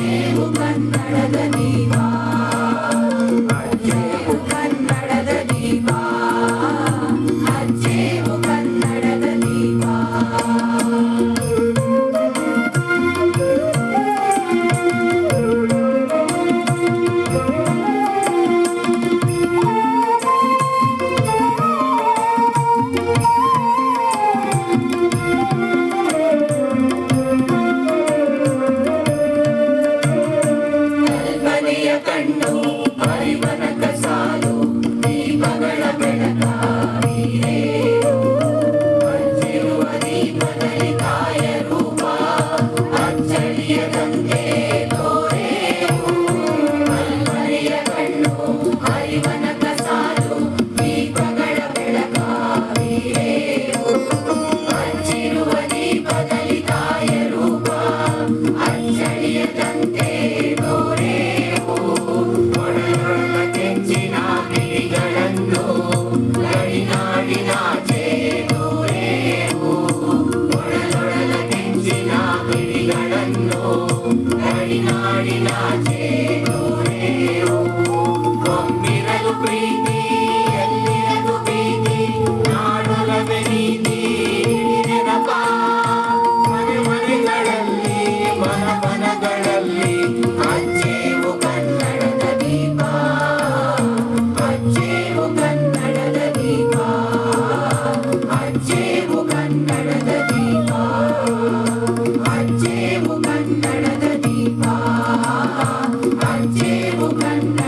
ಅಜ್ಜೇವು ಕನ್ನಡದ ದೀಪ ಅಜ್ಜೇವು ಕನ್ನಡದ ದೀಪ ಅಜ್ಜೇವು ಕನ್ನಡದ ದೀಪ ಕಣ್ಣು ಪರಿವನಕ ಸಾಲು ದೀಪಗಳ ಬೆಳಕಾಗಿರೇ ಹಂಚಿರುವ ದೀಪದಲ್ಲಿ ಕಾಯ ರೂಪ ಅಚ್ಚಳಿಯದಂತೆ ತೋರೇವು ಕಲ್ಪನೆಯ ಕಣ್ಣು ಪರಿವನಕ ಸಾಲು ದೀಪಗಳ ಬೆಳಕಾಗಿರೇವು ಹಂಚಿರುವ ದೀಪದಲ್ಲಿ ಕಾಯ ರೂಪ ಅಚ್ಚಳಿಯದಂತೆ ತೋರೇವು ಕೆಂಚಿನ ಗಿರಿಗಳನ್ನು ಗಡಿನಾಡಿನಾಚೆ ದೂರೇವು ಒಡಲೊಡಲ ಕೆಂಚಿನ ಗಿರಿಗಳನ್ನು ಗಡಿನಾಡಿನಾಚೆ ದೂರೇವು ಕೊಂಬಿರಲು ಪ್ರೀತಿ ಎಲ್ಲಿರದು ಭೀತಿ ನಾಡೊಲವೆ ನೀತಿ ನೆನಪ ಮನೆ ಮನೆಗಳಲ್ಲಿ ಮನ ಮನಗಳಲ್ಲಿ ಅಜ್ಜೇವು ಕನ್ನಡದ ದೀಪ ಅಜ್ಜೇವು ಕನ್ನಡದ ದೀಪ ಅಜ್ಜೇವು ಕನ್ನಡದ ದೀಪ ಅಜ್ಜೇವು ಕನ್ನಡದ ದೀಪ ಅಜ್ಜೇವು ಕನ್ನಡ